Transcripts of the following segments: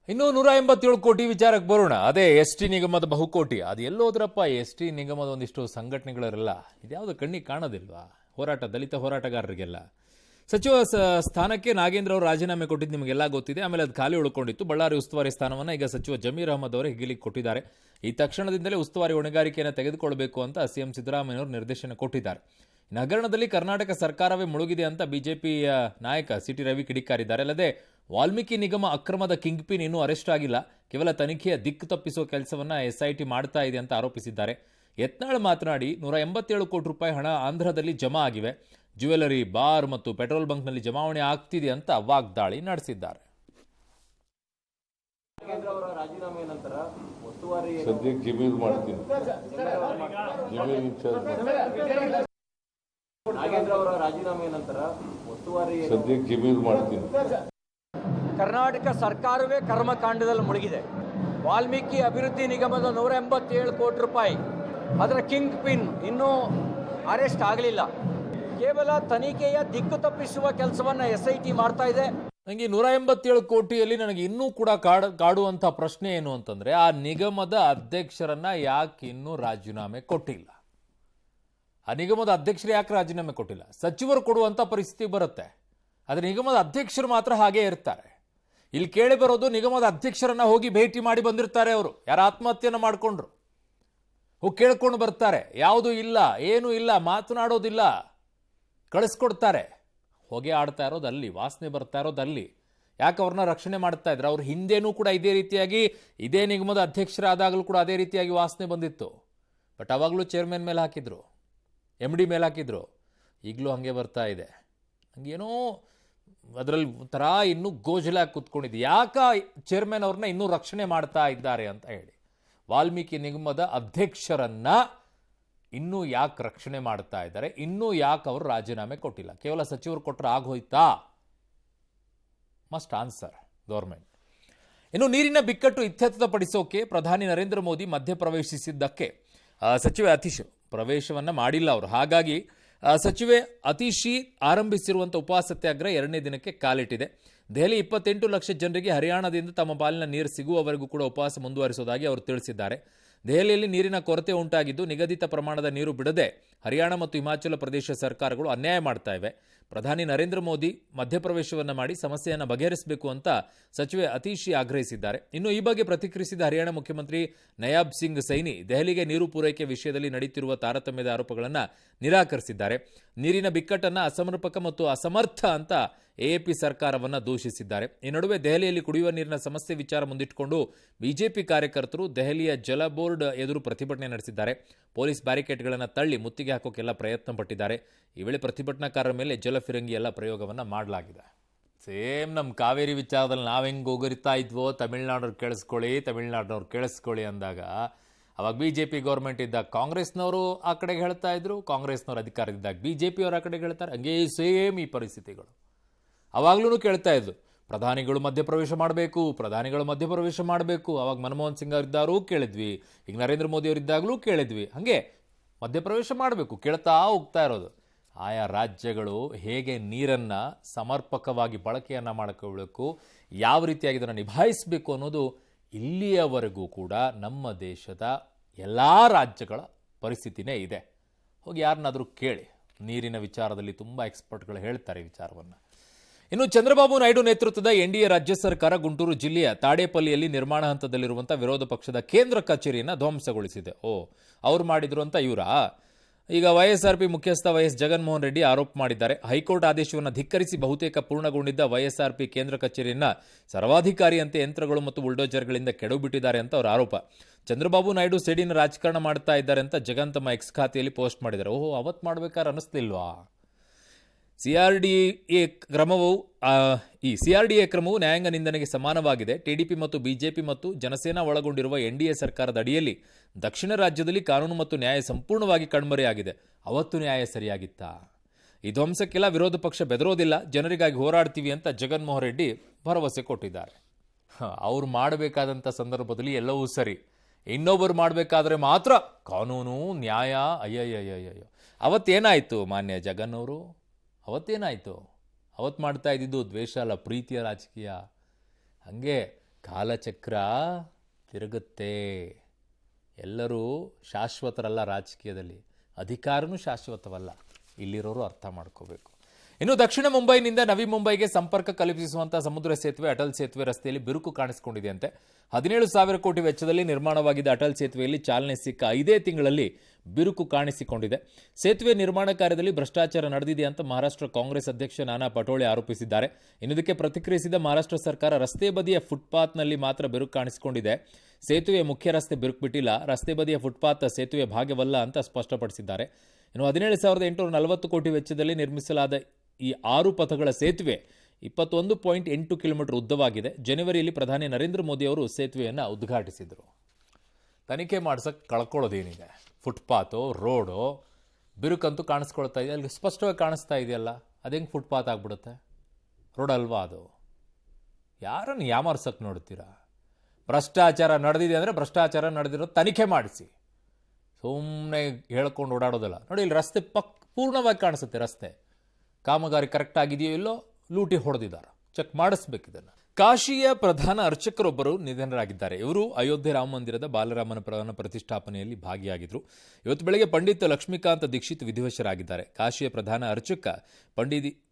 ಇನ್ನು 187 ಕೋಟಿ ವಿಚಾರಕ್ಕೆ ಬರೋಣ. ಅದೇ ಎಸ್.ಟಿ ನಿಗಮದ ಬಹುಕೋಟಿ. ಅದು ಎಲ್ಲೋದ್ರಪ್ಪ ಎಸ್.ಟಿ ನಿಗಮದ ಒಂದಿಷ್ಟು ಸಂಘಟನೆಗಳಿರಲ್ಲ, ಇದ್ಯಾವುದು ಕಣ್ಣಿಗೆ ಕಾಣೋದಿಲ್ವಾ? ದಲಿತ ಹೋರಾಟಗಾರರಿಗೆಲ್ಲ ಸಚಿವ ಸ್ಥಾನಕ್ಕೆ ನಾಗೇಂದ್ರ ಅವರು ರಾಜೀನಾಮೆ ಕೊಟ್ಟಿದ್ದು ನಿಮಗೆಲ್ಲ ಗೊತ್ತಿದೆ. ಆಮೇಲೆ ಅದು ಖಾಲಿ ಉಳ್ಕೊಂಡಿತ್ತು. ಬಳ್ಳಾರಿ ಉಸ್ತುವಾರಿ ಸ್ಥಾನವನ್ನು ಈಗ ಸಚಿವ ಜಮೀರ್ ಅಹಮದ್ ಅವರು ಹೆಗಲಿಗೆ ಕೊಟ್ಟಿದ್ದಾರೆ. ಈ ತಕ್ಷಣದಿಂದಲೇ ಉಸ್ತುವಾರಿ ಹೊಣೆಗಾರಿಕೆಯನ್ನು ತೆಗೆದುಕೊಳ್ಳಬೇಕು ಅಂತ ಸಿಎಂ ಸಿದ್ದರಾಮಯ್ಯವರು ನಿರ್ದೇಶನ ಕೊಟ್ಟಿದ್ದಾರೆ. ಹಗರಣದಲ್ಲಿ ಕರ್ನಾಟಕ ಸರ್ಕಾರವೇ ಮುಳುಗಿದೆ ಅಂತ ಬಿಜೆಪಿಯ ನಾಯಕ ಸಿ.ಟಿ. ರವಿ ಕಿಡಿಕಾರಿದ್ದಾರೆ. ಅಲ್ಲದೆ ವಾಲ್ಮೀಕಿ ನಿಗಮ ಅಕ್ರಮದ ಕಿಂಗ್ ಪಿನ್ ಇನ್ನೂ ಅರೆಸ್ಟ್ ಆಗಿಲ್ಲ, ಕೇವಲ ತನಿಖೆಯ ದಿಕ್ಕು ತಪ್ಪಿಸುವ ಕೆಲಸವನ್ನ ಎಸ್ಐಟಿ ಮಾಡ್ತಾ ಇದೆ ಅಂತ ಆರೋಪಿಸಿದ್ದಾರೆ. ಯತ್ನಾಳ್ ಮಾತನಾಡಿ 187 ಕೋಟಿ ರೂಪಾಯಿ ಹಣ ಆಂಧ್ರದಲ್ಲಿ ಜಮಾ ಆಗಿವೆ, ಜ್ಯುವೆಲರಿ, ಬಾರ್ ಮತ್ತು ಪೆಟ್ರೋಲ್ ಬಂಕ್ನಲ್ಲಿ ಜಮಾವಣೆ ಆಗ್ತಿದೆ ಅಂತ ವಾಗ್ದಾಳಿ ನಡೆಸಿದ್ದಾರೆ. ಕರ್ನಾಟಕ ಸರ್ಕಾರವೇ ಕರ್ಮಕಾಂಡದಲ್ಲಿ ಮುಳುಗಿದೆ. ವಾಲ್ಮೀಕಿ ಅಭಿವೃದ್ಧಿ ನಿಗಮದ 187 ಕೋಟಿ ರೂಪಾಯಿ ಅದರ ಕಿಂಗ್ ಪಿನ್ ಇನ್ನೂ ಅರೆಸ್ಟ್ ಆಗಲಿಲ್ಲ. ಕೇವಲ ತನಿಖೆಯ ದಿಕ್ಕು ತಪ್ಪಿಸುವ ಕೆಲಸವನ್ನು ಎಸ್ಐಟಿ ಮಾಡ್ತಾ ಇದೆ. ನನಗೆ 187 ಕೋಟಿಯಲ್ಲಿ ನನಗೆ ಇನ್ನೂ ಕೂಡ ಕಾಡುವಂಥ ಪ್ರಶ್ನೆ ಏನು ಅಂತಂದ್ರೆ, ಆ ನಿಗಮದ ಅಧ್ಯಕ್ಷರನ್ನ ಯಾಕೆ ಇನ್ನೂ ರಾಜೀನಾಮೆ ಕೊಟ್ಟಿಲ್ಲ? ಆ ನಿಗಮದ ಅಧ್ಯಕ್ಷರು ಯಾಕೆ ರಾಜೀನಾಮೆ ಕೊಟ್ಟಿಲ್ಲ? ಸಚಿವರು ಕೊಡುವಂಥ ಪರಿಸ್ಥಿತಿ ಬರುತ್ತೆ, ಆದರೆ ನಿಗಮದ ಅಧ್ಯಕ್ಷರು ಮಾತ್ರ ಹಾಗೇ ಇರ್ತಾರೆ. ಇಲ್ಲಿ ಕೇಳಿ ಬರೋದು, ನಿಗಮದ ಅಧ್ಯಕ್ಷರನ್ನ ಹೋಗಿ ಭೇಟಿ ಮಾಡಿ ಬಂದಿರ್ತಾರೆ. ಅವರು ಯಾರ ಆತ್ಮಹತ್ಯೆಯನ್ನು ಮಾಡಿಕೊಂಡ್ರು ಹೋಗಿ ಕೇಳ್ಕೊಂಡು ಬರ್ತಾರೆ. ಯಾವುದೂ ಇಲ್ಲ, ಏನೂ ಇಲ್ಲ, ಮಾತನಾಡೋದಿಲ್ಲ, ಕಳಿಸ್ಕೊಡ್ತಾರೆ. ಹೊಗೆ ಆಡ್ತಾ ಇರೋದು ಅಲ್ಲಿ, ವಾಸನೆ ಬರ್ತಾ ಇರೋದು ಅಲ್ಲಿ. ಯಾಕೆ ಅವ್ರನ್ನ ರಕ್ಷಣೆ ಮಾಡ್ತಾ ಇದ್ರು? ಅವ್ರ ಹಿಂದೆನೂ ಕೂಡ ಇದೇ ರೀತಿಯಾಗಿ, ಇದೇ ನಿಗಮದ ಅಧ್ಯಕ್ಷರಾದಾಗಲೂ ಕೂಡ ಅದೇ ರೀತಿಯಾಗಿ ವಾಸನೆ ಬಂದಿತ್ತು. ಬಟ್ ಅವಾಗಲೂ ಚೇರ್ಮನ್ ಮೇಲೆ ಹಾಕಿದ್ರು, MD ಮೇಲೆ ಹಾಕಿದ್ರು. ಈಗಲೂ ಹಾಗೆ ಬರ್ತಾ ಇದೆ. ಹಂಗೇನೋ ಅದರಲ್ಲಿ ಒಂಥರ ಇನ್ನೂ ಗೋಜಲಾಗಿ ಕೂತ್ಕೊಂಡಿದೆ. ಯಾಕೆ ಚೇರ್ಮನ್ ಅವ್ರನ್ನ ಇನ್ನೂ ರಕ್ಷಣೆ ಮಾಡ್ತಾ ಇದ್ದಾರೆ ಅಂತ ಹೇಳಿ. ವಾಲ್ಮೀಕಿ ನಿಗಮದ ಅಧ್ಯಕ್ಷರನ್ನ ಇನ್ನೂ ಯಾಕೆ ರಕ್ಷಣೆ ಮಾಡ್ತಾ ಇದ್ದಾರೆ? ಇನ್ನೂ ಯಾಕೆ ಅವರು ರಾಜೀನಾಮೆ ಕೊಟ್ಟಿಲ್ಲ? ಕೇವಲ ಸಚಿವರು ಕೊಟ್ಟರೆ ಆಗೋಯ್ತಾ? Must answer government. ಇನ್ನು ನೀರಿನ ಬಿಕ್ಕಟ್ಟು ಇತ್ಯರ್ಥಪಡಿಸೋಕೆ ಪ್ರಧಾನಿ ನರೇಂದ್ರ ಮೋದಿ ಮಧ್ಯಪ್ರವೇಶಿಸಿದ್ದಕ್ಕೆ ಸಚಿವೆ ಅತೀಶ್ ಪ್ರವೇಶವನ್ನ ಮಾಡಿಲ್ಲ ಅವರು. ಹಾಗಾಗಿ ಸಚಿವೆ ಅತೀಶಿ ಆರಂಭಿಸಿರುವಂಥ ಉಪವಾಸ ಸತ್ಯಾಗ್ರಹ 2ನೇ ದಿನಕ್ಕೆ ಕಾಲಿಟ್ಟಿದೆ. ದೆಹಲಿ 28 ಲಕ್ಷ ಜನರಿಗೆ ಹರಿಯಾಣದಿಂದ ತಮ್ಮ ಪಾಲಿನ ನೀರು ಸಿಗುವವರೆಗೂ ಕೂಡ ಉಪವಾಸ ಮುಂದುವರಿಸುವುದಾಗಿ ಅವರು ತಿಳಿಸಿದ್ದಾರೆ. ದೆಹಲಿಯಲ್ಲಿ ನೀರಿನ ಕೊರತೆ ಉಂಟಾಗಿದ್ದು, ನಿಗದಿತ ಪ್ರಮಾಣದ ನೀರು ಬಿಡದೆ ಹರಿಯಾಣ ಮತ್ತು ಹಿಮಾಚಲ ಪ್ರದೇಶ ಸರ್ಕಾರಗಳು ಅನ್ಯಾಯ ಮಾಡ್ತಾ ಇವೆ. ಪ್ರಧಾನಿ ನರೇಂದ್ರ ಮೋದಿ ಮಧ್ಯಪ್ರವೇಶವನ್ನು ಮಾಡಿ ಸಮಸ್ಯೆಯನ್ನು ಬಗೆಹರಿಸಬೇಕು ಅಂತ ಸಚಿವೆ ಅತೀಶಿ ಆಗ್ರಹಿಸಿದ್ದಾರೆ. ಇನ್ನು ಈ ಬಗ್ಗೆ ಪ್ರತಿಕ್ರಿಯಿಸಿದ ಹರಿಯಾಣ ಮುಖ್ಯಮಂತ್ರಿ ನಯಾಬ್ ಸಿಂಗ್ ಸೈನಿ ದೆಹಲಿಗೆ ನೀರು ಪೂರೈಕೆ ವಿಷಯದಲ್ಲಿ ನಡೆಯುತ್ತಿರುವ ತಾರತಮ್ಯದ ಆರೋಪಗಳನ್ನು ನಿರಾಕರಿಸಿದ್ದಾರೆ. ನೀರಿನ ಬಿಕ್ಕಟ್ಟನ್ನು ಅಸಮರ್ಪಕ ಮತ್ತು ಅಸಮರ್ಥ ಅಂತ ಎಎಪಿ ಸರ್ಕಾರವನ್ನು ದೂಷಿಸಿದ್ದಾರೆ. ಈ ನಡುವೆ ದೆಹಲಿಯಲ್ಲಿ ಕುಡಿಯುವ ನೀರಿನ ಸಮಸ್ಯೆ ವಿಚಾರ ಮುಂದಿಟ್ಟುಕೊಂಡು ಬಿಜೆಪಿ ಕಾರ್ಯಕರ್ತರು ದೆಹಲಿಯ ಜಲ ಬೋರ್ಡ್ ಎದುರು ಪ್ರತಿಭಟನೆ ನಡೆಸಿದ್ದಾರೆ. ಪೊಲೀಸ್ ಬ್ಯಾರಿಕೇಡ್ಗಳನ್ನು ತಳ್ಳಿ ಮುತ್ತಿಗೆ ಹಾಕೋಕೆಲ್ಲ ಪ್ರಯತ್ನ ಪಟ್ಟಿದ್ದಾರೆ. ಈ ವೇಳೆ ಪ್ರತಿಭಟನಾಕಾರರ ಮೇಲೆ ಜಲಫಿರಂಗಿ ಎಲ್ಲ ಪ್ರಯೋಗವನ್ನು ಮಾಡಲಾಗಿದೆ. ಸೇಮ್ ನಮ್ಮ ಕಾವೇರಿ ವಿಚಾರದಲ್ಲಿ ನಾವು ಹೆಂಗೆ ಹೋಗರಿತಾ ಇದ್ವೋ, ತಮಿಳ್ನಾಡವ್ರು ಕೇಳಿಸ್ಕೊಳ್ಳಿ ಅಂದಾಗ ಅವಾಗ ಬಿಜೆಪಿ ಗೌರ್ಮೆಂಟ್ ಇದ್ದಾಗ ಕಾಂಗ್ರೆಸ್ನವರು ಆ ಕಡೆಗೆ ಹೇಳ್ತಾ ಇದ್ರು, ಕಾಂಗ್ರೆಸ್ನವರು ಅಧಿಕಾರದಿದ್ದಾಗ ಬಿಜೆಪಿಯವರು ಆ ಕಡೆಗೆ ಹೇಳ್ತಾರೆ. ಹಂಗೆ ಸೇಮ್ ಈ ಪರಿಸ್ಥಿತಿಗಳು ಅವಾಗ್ಲೂ ಕೇಳ್ತಾ ಇದ್ರು, ಪ್ರಧಾನಿಗಳು ಮಧ್ಯಪ್ರವೇಶ ಮಾಡಬೇಕು. ಅವಾಗ ಮನಮೋಹನ್ ಸಿಂಗ್ ಅವರಿದ್ದಾರೂ ಕೇಳಿದ್ವಿ, ಈಗ ನರೇಂದ್ರ ಮೋದಿ ಅವರಿದ್ದಾಗಲೂ ಕೇಳಿದ್ವಿ. ಹಾಗೆ ಮಧ್ಯಪ್ರವೇಶ ಮಾಡಬೇಕು, ಕೇಳ್ತಾ ಹೋಗ್ತಾ ಇರೋದು. ಆಯಾ ರಾಜ್ಯಗಳು ಹೇಗೆ ನೀರನ್ನು ಸಮರ್ಪಕವಾಗಿ ಬಳಕೆಯನ್ನು ಮಾಡ್ಕೊಳ್ಬೇಕು, ಯಾವ ರೀತಿಯಾಗಿ ಇದನ್ನು ನಿಭಾಯಿಸಬೇಕು ಅನ್ನೋದು ಇಲ್ಲಿಯವರೆಗೂ ಕೂಡ ನಮ್ಮ ದೇಶದ ಎಲ್ಲ ರಾಜ್ಯಗಳ ಪರಿಸ್ಥಿತಿನೇ ಇದೆ. ಹೋಗಿ ಯಾರನ್ನಾದರೂ ಕೇಳಿ, ನೀರಿನ ವಿಚಾರದಲ್ಲಿ ತುಂಬ ಎಕ್ಸ್ಪರ್ಟ್ಗಳು ಹೇಳ್ತಾರೆ ಈ ವಿಚಾರವನ್ನು. ಇನ್ನು ಚಂದ್ರಬಾಬು ನಾಯ್ಡು ನೇತೃತ್ವದ ಎನ್ಡಿಎ ರಾಜ್ಯ ಸರ್ಕಾರ ಗುಂಟೂರು ಜಿಲ್ಲೆಯ ತಾಡೇಪಲ್ಲಿಯಲ್ಲಿ ನಿರ್ಮಾಣ ಹಂತದಲ್ಲಿರುವಂಥ ವಿರೋಧ ಪಕ್ಷದ ಕೇಂದ್ರ ಕಚೇರಿಯನ್ನು ಧ್ವಂಸಗೊಳಿಸಿದೆ. ಅವ್ರು ಮಾಡಿದ್ರು ಅಂತ ಇವರಾ? ಈಗ ವೈಎಸ್ಆರ್ಪಿ ಮುಖ್ಯಸ್ಥ ವೈಎಸ್ ಜಗನ್ಮೋಹನ್ ರೆಡ್ಡಿ ಆರೋಪ ಮಾಡಿದ್ದಾರೆ. ಹೈಕೋರ್ಟ್ ಆದೇಶವನ್ನು ಧಿಕ್ಕರಿಸಿ ಬಹುತೇಕ ಪೂರ್ಣಗೊಂಡಿದ್ದ ವೈಎಸ್ಆರ್ಪಿ ಕೇಂದ್ರ ಕಚೇರಿಯನ್ನು ಸರ್ವಾಧಿಕಾರಿಯಂತೆ ಯಂತ್ರಗಳು ಮತ್ತು ಬುಲ್ಡೋಜರ್ಗಳಿಂದ ಕೆಡವಿಬಿಟ್ಟಿದ್ದಾರೆ ಅಂತ ಅವರ ಆರೋಪ. ಚಂದ್ರಬಾಬು ನಾಯ್ಡು ಸೇಡಿನ ರಾಜಕಾರಣ ಮಾಡ್ತಾ ಇದ್ದಾರೆ ಅಂತ ಜಗನ್ ತಮ್ಮ ಎಕ್ಸ್ ಖಾತೆಯಲ್ಲಿ ಪೋಸ್ಟ್ ಮಾಡಿದ್ದಾರೆ. ಅವತ್ತು ಮಾಡ್ಬೇಕಾದ್ರೆ ಅನ್ನಿಸ್ಲಿಲ್ವಾ? ಸಿಆರ್ಡಿಎ ಕ್ರಮವು ನ್ಯಾಯಾಂಗ ನಿಂದನೆಗೆ ಸಮಾನವಾಗಿದೆ. ಟಿಡಿಪಿ ಮತ್ತು ಬಿಜೆಪಿ ಮತ್ತು ಜನಸೇನಾ ಒಳಗೊಂಡಿರುವ ಎನ್ಡಿಎ ಸರ್ಕಾರದ ಅಡಿಯಲ್ಲಿ ದಕ್ಷಿಣ ರಾಜ್ಯದಲ್ಲಿ ಕಾನೂನು ಮತ್ತು ನ್ಯಾಯ ಸಂಪೂರ್ಣವಾಗಿ ಕಣ್ಮರೆಯಾಗಿದೆ. ಅವತ್ತು ನ್ಯಾಯ ಸರಿಯಾಗಿತ್ತಾ? ಈ ಧ್ವಂಸಕ್ಕೆಲ್ಲ ವಿರೋಧ ಪಕ್ಷ ಬೆದರೋದಿಲ್ಲ, ಜನರಿಗಾಗಿ ಹೋರಾಡ್ತೀವಿ ಅಂತ ಜಗನ್ಮೋಹನ್ ರೆಡ್ಡಿ ಭರವಸೆ ಕೊಟ್ಟಿದ್ದಾರೆ. ಅವ್ರು ಮಾಡಬೇಕಾದಂಥ ಸಂದರ್ಭದಲ್ಲಿ ಎಲ್ಲವೂ ಸರಿ, ಇನ್ನೊಬ್ಬರು ಮಾಡಬೇಕಾದ್ರೆ ಮಾತ್ರ ಕಾನೂನು ನ್ಯಾಯ. ಅಯ್ಯಯ್ಯಯ್ಯಯ್ಯೋ, ಅವತ್ತೇನಾಯಿತು ಮಾನ್ಯ ಜಗನ್ ಅವರು? ಅವತ್ತೇನಾಯಿತು? ಅವತ್ತು ಮಾಡ್ತಾ ಇದ್ದಿದ್ದು ದ್ವೇಷ ಅಲ್ಲ, ಪ್ರೀತಿಯ ರಾಜಕೀಯ. ಹಾಗೆ ಕಾಲಚಕ್ರ ತಿರುಗುತ್ತೆ. ಎಲ್ಲರೂ ಶಾಶ್ವತರಲ್ಲ ರಾಜಕೀಯದಲ್ಲಿ, ಅಧಿಕಾರನೂ ಶಾಶ್ವತವಲ್ಲ. ಇಲ್ಲಿರೋರು ಅರ್ಥ ಮಾಡ್ಕೋಬೇಕು. ಇನ್ನು ದಕ್ಷಿಣ ಮುಂಬೈನಿಂದ ನವಿ ಮುಂಬೈಗೆ ಸಂಪರ್ಕ ಕಲ್ಪಿಸುವಂತಹ ಸಮುದ್ರ ಸೇತುವೆ ಅಟಲ್ ಸೇತುವೆ ರಸ್ತೆಯಲ್ಲಿ ಬಿರುಕು ಕಾಣಿಸಿಕೊಂಡಿದೆಯಂತೆ. 17,000 ಕೋಟಿ ವೆಚ್ಚದಲ್ಲಿ ನಿರ್ಮಾಣವಾಗಿದ್ದ ಅಟಲ್ ಸೇತುವೆಯಲ್ಲಿ ಚಾಲನೆ ಸಿಕ್ಕ 5 ತಿಂಗಳಲ್ಲಿ ಬಿರುಕು ಕಾಣಿಸಿಕೊಂಡಿದೆ. ಸೇತುವೆ ನಿರ್ಮಾಣ ಕಾರ್ಯದಲ್ಲಿ ಭ್ರಷ್ಟಾಚಾರ ನಡೆದಿದೆ ಅಂತ ಮಹಾರಾಷ್ಟ್ರ ಕಾಂಗ್ರೆಸ್ ಅಧ್ಯಕ್ಷ ನಾನಾ ಪಟೋಳೆ ಆರೋಪಿಸಿದ್ದಾರೆ. ಇದಕ್ಕೆ ಪ್ರತಿಕ್ರಿಯಿಸಿದ ಮಹಾರಾಷ್ಟ್ರ ಸರ್ಕಾರ ರಸ್ತೆ ಬದಿಯ ಫುಟ್ಪಾತ್ನಲ್ಲಿ ಮಾತ್ರ ಬಿರುಕು ಕಾಣಿಸಿಕೊಂಡಿದೆ, ಸೇತುವೆ ಮುಖ್ಯ ರಸ್ತೆ ಬಿರುಕು ಬಿಟ್ಟಿಲ್ಲ, ರಸ್ತೆ ಬದಿಯ ಫುಟ್ಪಾತ್ ಸೇತುವೆ ಭಾಗವಲ್ಲ ಅಂತ ಸ್ಪಷ್ಟಪಡಿಸಿದ್ದಾರೆ. ಇನ್ನು 17,840 ಕೋಟಿ ವೆಚ್ಚದಲ್ಲಿ ನಿರ್ಮಿಸಲಾದ ಈ 6 ಪಥಗಳ ಸೇತುವೆ 21.8 ಕಿಲೋಮೀಟರ್ ಉದ್ದವಾಗಿದೆ. ಜನವರಿಯಲ್ಲಿ ಪ್ರಧಾನಿ ನರೇಂದ್ರ ಮೋದಿ ಅವರು ಸೇತುವೆಯನ್ನು ಉದ್ಘಾಟಿಸಿದರು. ತನಿಖೆ ಮಾಡ್ಸಕ್ಕೆ ಕಳ್ಕೊಳ್ಳೋದೇನಿದೆ? ಫುಟ್ಪಾತೋ ರೋಡೋ ಬಿರುಕಂತೂ ಕಾಣಿಸ್ಕೊಳ್ತಾ ಇದೆ, ಅಲ್ಲಿ ಸ್ಪಷ್ಟವಾಗಿ ಕಾಣಿಸ್ತಾ ಇದೆಯಲ್ಲ, ಅದೇಂಗೆ ಫುಟ್ಪಾತ್ ಆಗ್ಬಿಡುತ್ತೆ? ರೋಡ್ ಅಲ್ವಾ ಅದು? ಯಾರನ್ನು ಯಾಮಾರ್ಸಕ್ಕೆ ನೋಡ್ತೀರಾ? ಭ್ರಷ್ಟಾಚಾರ ನಡೆದಿದೆ ಅಂದರೆ ಭ್ರಷ್ಟಾಚಾರ ನಡೆದಿರೋ ತನಿಖೆ ಮಾಡಿಸಿ, ಸುಮ್ಮನೆ ಹೇಳ್ಕೊಂಡು ಓಡಾಡೋದಲ್ಲ. ನೋಡಿ, ಇಲ್ಲಿ ರಸ್ತೆ ಪೂರ್ಣವಾಗಿ ಕಾಣಿಸುತ್ತೆ. ರಸ್ತೆ ಕಾಮಗಾರಿ ಕರೆಕ್ಟ್ ಆಗಿದೆಯೋ ಇಲ್ಲೋ, ಲೂಟಿ ಹೊಡೆದಿದ್ದಾರೆ, ಚೆಕ್ ಮಾಡಿಸ್ಬೇಕು ಇದನ್ನು. ಕಾಶಿಯ ಪ್ರಧಾನ ಅರ್ಚಕರೊಬ್ಬರು ನಿಧನರಾಗಿದ್ದಾರೆ. ಇವರು ಅಯೋಧ್ಯೆ ರಾಮ ಮಂದಿರದ ಬಾಲರಾಮನ ಪ್ರಾಣ ಪ್ರತಿಷ್ಠಾಪನೆಯಲ್ಲಿ ಭಾಗಿಯಾಗಿದ್ದರು. ಇವತ್ತು ಬೆಳಗ್ಗೆ ಪಂಡಿತ್ ಲಕ್ಷ್ಮೀಕಾಂತ್ ದೀಕ್ಷಿತ್ ವಿಧಿವಶರಾಗಿದ್ದಾರೆ. ಕಾಶಿಯ ಪ್ರಧಾನ ಅರ್ಚಕ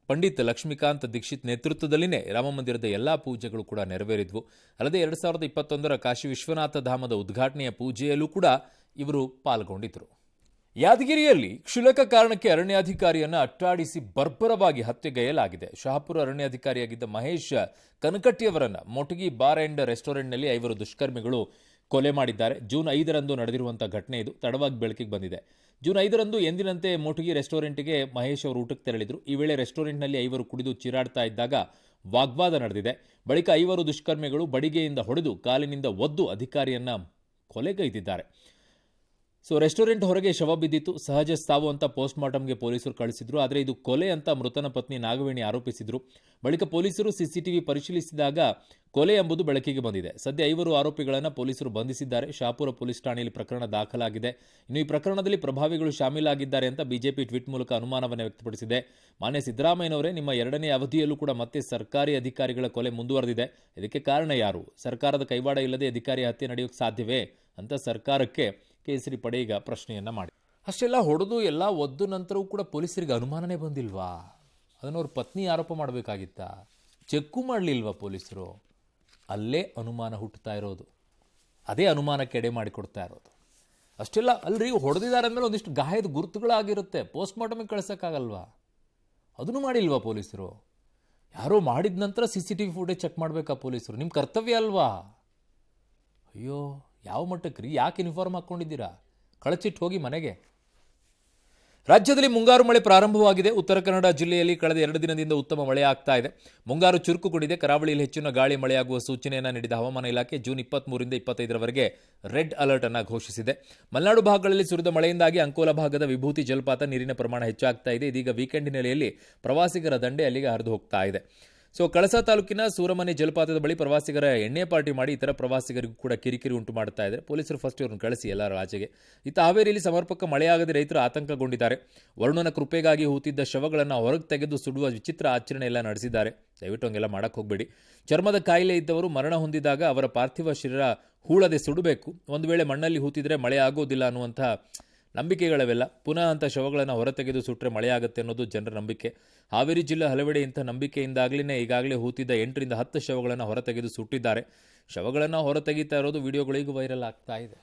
ಪಂಡಿತ್ ಲಕ್ಷ್ಮೀಕಾಂತ್ ದೀಕ್ಷಿತ್ ನೇತೃತ್ವದಲ್ಲಿನೇ ರಾಮ ಮಂದಿರದ ಎಲ್ಲಾ ಪೂಜೆಗಳು ಕೂಡ ನೆರವೇರಿದ್ವು. ಅಲ್ಲದೆ 2021 ಕಾಶಿ ವಿಶ್ವನಾಥ ಧಾಮದ ಉದ್ಘಾಟನೆಯ ಪೂಜೆಯಲ್ಲೂ ಕೂಡ ಇವರು ಪಾಲ್ಗೊಂಡಿದ್ದರು. ಯಾದಗಿರಿಯಲ್ಲಿ ಕ್ಷುಲ್ಲಕ ಕಾರಣಕ್ಕೆ ಅರಣ್ಯಾಧಿಕಾರಿಯನ್ನು ಅಟ್ಟಾಡಿಸಿ ಬರ್ಬರವಾಗಿ ಹತ್ಯೆಗೈಯಲಾಗಿದೆ. ಶಹಾಪುರ ಅರಣ್ಯಾಧಿಕಾರಿಯಾಗಿದ್ದ ಮಹೇಶ್ ಕನಕಟ್ಟಿಯವರನ್ನು ಮೊಟಗಿ ಬಾರ್ ಅಂಡ್ ರೆಸ್ಟೋರೆಂಟ್ನಲ್ಲಿ 5 ದುಷ್ಕರ್ಮಿಗಳು ಕೊಲೆ ಮಾಡಿದ್ದಾರೆ. ಜೂನ್ 5ರಂದು ನಡೆದಿರುವಂತಹ ಘಟನೆ ಇದು. ತಡವಾಗಿ ಬೆಳಕಿಗೆ ಬಂದಿದೆ. ಜೂನ್ 5ರಂದು ಎಂದಿನಂತೆ ಮೊಟಗಿ ರೆಸ್ಟೋರೆಂಟ್ಗೆ ಮಹೇಶ್ ಅವರು ಊಟಕ್ಕೆ ತೆರಳಿದ್ರು. ಈ ವೇಳೆ ರೆಸ್ಟೋರೆಂಟ್ನಲ್ಲಿ 5 ಕುಡಿದು ಚೀರಾಡ್ತಾ ಇದ್ದಾಗ ವಾಗ್ವಾದ ನಡೆದಿದೆ. ಬಳಿಕ 5 ದುಷ್ಕರ್ಮಿಗಳು ಬಡಿಗೆಯಿಂದ ಹೊಡೆದು ಕಾಲಿನಿಂದ ಒದ್ದು ಅಧಿಕಾರಿಯನ್ನ ಕೊಲೆಗೈದಿದ್ದಾರೆ. ರೆಸ್ಟೋರೆಂಟ್ ಹೊರಗೆ ಶವ ಬಿದ್ದಿತ್ತು. ಸಹಜ ಸಾವು ಅಂತ ಪೋಸ್ಟ್ ಮಾರ್ಟಂಗೆ ಪೊಲೀಸರು ಕಳಿಸಿದ್ರು. ಆದರೆ ಇದು ಕೊಲೆ ಅಂತ ಮೃತನ ಪತ್ನಿ ನಾಗವೇಣಿ ಆರೋಪಿಸಿದ್ರು. ಬಳಿಕ ಪೊಲೀಸರು ಸಿಸಿಟಿವಿ ಪರಿಶೀಲಿಸಿದಾಗ ಕೊಲೆ ಎಂಬುದು ಬೆಳಕಿಗೆ ಬಂದಿದೆ. ಸದ್ಯ 5 ಆರೋಪಿಗಳನ್ನು ಪೊಲೀಸರು ಬಂಧಿಸಿದ್ದಾರೆ. ಶಹಾಪುರ ಪೊಲೀಸ್ ಠಾಣೆಯಲ್ಲಿ ಪ್ರಕರಣ ದಾಖಲಾಗಿದೆ. ಇನ್ನು ಈ ಪ್ರಕರಣದಲ್ಲಿ ಪ್ರಭಾವಿಗಳು ಶಾಮೀಲಾಗಿದ್ದಾರೆ ಅಂತ ಬಿಜೆಪಿ ಟ್ವೀಟ್ ಮೂಲಕ ಅನುಮಾನವನ್ನು ವ್ಯಕ್ತಪಡಿಸಿದೆ. ಮಾನ್ಯ ಸಿದ್ದರಾಮಯ್ಯನವರೇ, ನಿಮ್ಮ 2ನೇ ಅವಧಿಯಲ್ಲೂ ಕೂಡ ಮತ್ತೆ ಸರ್ಕಾರಿ ಅಧಿಕಾರಿಗಳ ಕೊಲೆ ಮುಂದುವರೆದಿದೆ. ಇದಕ್ಕೆ ಕಾರಣ ಯಾರು? ಸರ್ಕಾರದ ಕೈವಾಡ ಇಲ್ಲದೆ ಅಧಿಕಾರಿ ಹತ್ಯೆ ನಡೆಯೋಕೆ ಸಾಧ್ಯವೇ ಅಂತ ಸರ್ಕಾರಕ್ಕೆ ಕೇಸರಿ ಪಡೆ ಈಗ ಪ್ರಶ್ನೆಯನ್ನ ಮಾಡಿ. ಅಷ್ಟೆಲ್ಲ ಹೊಡೆದು ಎಲ್ಲ ಒದ್ದು ನಂತರವೂ ಕೂಡ ಪೊಲೀಸರಿಗೆ ಅನುಮಾನನೇ ಬಂದಿಲ್ವಾ? ಅದನ್ನು ಅವ್ರ ಪತ್ನಿ ಆರೋಪ ಮಾಡಬೇಕಾಗಿತ್ತಾ? ಚೆಕ್ಕು ಮಾಡಲಿಲ್ವಾ ಪೊಲೀಸರು? ಅಲ್ಲೇ ಅನುಮಾನ ಹುಟ್ಟುತ್ತಾ ಇರೋದು, ಅದೇ ಅನುಮಾನಕ್ಕೆ ಎಡೆ ಮಾಡಿಕೊಡ್ತಾ ಇರೋದು. ಅಷ್ಟೆಲ್ಲ ಅಲ್ರಿ, ಹೊಡೆದಿದ್ದಾರೆ ಅಂದಮೇಲೆ ಒಂದಿಷ್ಟು ಗಾಯದ ಗುರುತುಗಳಾಗಿರುತ್ತೆ, ಪೋಸ್ಟ್ ಮಾರ್ಟಮಿಗೆ ಕಳ್ಸೋಕ್ಕಾಗಲ್ವಾ? ಅದನ್ನು ಮಾಡಿಲ್ವಾ ಪೊಲೀಸರು? ಯಾರೋ ಮಾಡಿದ ನಂತರ CCTV ಫುಟೇಜ್ ಚೆಕ್ ಮಾಡಬೇಕಾ ಪೊಲೀಸರು? ನಿಮ್ಮ ಕರ್ತವ್ಯ ಅಲ್ವಾ? ಅಯ್ಯೋ, ಯಾವ ಮಟ್ಟಕ್ಕೆ ರೀ? ಯಾಕೆ ಯೂನಿಫಾರ್ಮ್ ಹಾಕ್ಕೊಂಡಿದ್ದೀರಾ? ಕಳಚಿಟ್ಟು ಹೋಗಿ ಮನೆಗೆ. ರಾಜ್ಯದಲ್ಲಿ ಮುಂಗಾರು ಮಳೆ ಪ್ರಾರಂಭವಾಗಿದೆ. ಉತ್ತರ ಕನ್ನಡ ಜಿಲ್ಲೆಯಲ್ಲಿ ಕಳೆದ 2 ದಿನದಿಂದ ಉತ್ತಮ ಮಳೆ ಆಗ್ತಾ ಇದೆ. ಮುಂಗಾರು ಚುರುಕುಗೊಂಡಿದೆ. ಕರಾವಳಿಯಲ್ಲಿ ಹೆಚ್ಚಿನ ಗಾಳಿ ಮಳೆಯಾಗುವ ಸೂಚನೆಯನ್ನು ನೀಡಿದ ಹವಾಮಾನ ಇಲಾಖೆ ಜೂನ್ 23ರಿಂದ 25ರವರೆಗೆ ರೆಡ್ ಅಲರ್ಟ್ ಅನ್ನು ಘೋಷಿಸಿದೆ. ಮಲೆನಾಡು ಭಾಗಗಳಲ್ಲಿ ಸುರಿದ ಮಳೆಯಿಂದಾಗಿ ಅಂಕೋಲಾ ಭಾಗದ ವಿಭೂತಿ ಜಲಪಾತ ನೀರಿನ ಪ್ರಮಾಣ ಹೆಚ್ಚಾಗ್ತಾ ಇದೆ. ಇದೀಗ ವೀಕೆಂಡ್ ಹಿನ್ನೆಲೆಯಲ್ಲಿ ಪ್ರವಾಸಿಗರ ದಂಡೆ ಅಲ್ಲಿಗೆ ಹರಿದು ಹೋಗ್ತಾ ಇದೆ. ಕಳಸಾ ತಾಲೂಕಿನ ಸೂರಮನೆ ಜಲಪಾತದ ಬಳಿ ಪ್ರವಾಸಿಗರ ಎಣ್ಣೆ ಪಾರ್ಟಿ ಮಾಡಿ ಇತರ ಪ್ರವಾಸಿಗರಿಗೂ ಕೂಡ ಕಿರಿಕಿರಿ ಉಂಟು ಮಾಡ್ತಾ ಇದ್ದಾರೆ. ಪೊಲೀಸರು ಫಸ್ಟ್ ಇವ್ರನ್ನ ಕಳಿಸಿ ಎಲ್ಲರ ಆಚೆಗೆ. ಇತ್ತ ಹಾವೇರಿಯಲ್ಲಿ ಸಮರ್ಪಕ ಮಳೆಯಾಗದೆ ರೈತರು ಆತಂಕಗೊಂಡಿದ್ದಾರೆ. ವರುಣನ ಕೃಪೆಗಾಗಿ ಹೂತಿದ್ದ ಶವಗಳನ್ನು ಹೊರಗೆ ತೆಗೆದು ಸುಡುವ ವಿಚಿತ್ರ ಆಚರಣೆ ಎಲ್ಲ ನಡೆಸಿದ್ದಾರೆ. ದಯವಿಟ್ಟು ಹಂಗೆಲ್ಲ ಮಾಡಕ್ಕೆ ಹೋಗಬೇಡಿ. ಚರ್ಮದ ಕಾಯಿಲೆ ಇದ್ದವರು ಮರಣ ಹೊಂದಿದಾಗ ಅವರ ಪಾರ್ಥಿವ ಶರೀರ ಹೂಳದೆ ಸುಡಬೇಕು. ಒಂದು ವೇಳೆ ಮಣ್ಣಲ್ಲಿ ಹೂತಿದ್ರೆ ಮಳೆ ಆಗೋದಿಲ್ಲ ಅನ್ನುವಂಥ ನಂಬಿಕೆಗಳವೆಲ್ಲ. ಪುನಃ ಅಂಥ ಶವಗಳನ್ನು ಹೊರತೆಗೆದು ಸುಟ್ಟರೆ ಮಳೆಯಾಗುತ್ತೆ ಅನ್ನೋದು ಜನರ ನಂಬಿಕೆ. ಹಾವೇರಿ ಜಿಲ್ಲೆ ಹಲವೆಡೆ ಇಂಥ ನಂಬಿಕೆಯಿಂದಾಗಲೇ ಈಗಾಗಲೇ ಹೂತಿದ್ದ 8ರಿಂದ 10 ಶವಗಳನ್ನು ಹೊರತೆಗೆದು ಸುಟ್ಟಿದ್ದಾರೆ. ಶವಗಳನ್ನು ಹೊರತೆಗೀತಾ ಇರೋದು ವಿಡಿಯೋಗಳಿಗೂ ವೈರಲ್ ಆಗ್ತಾ ಇದೆ.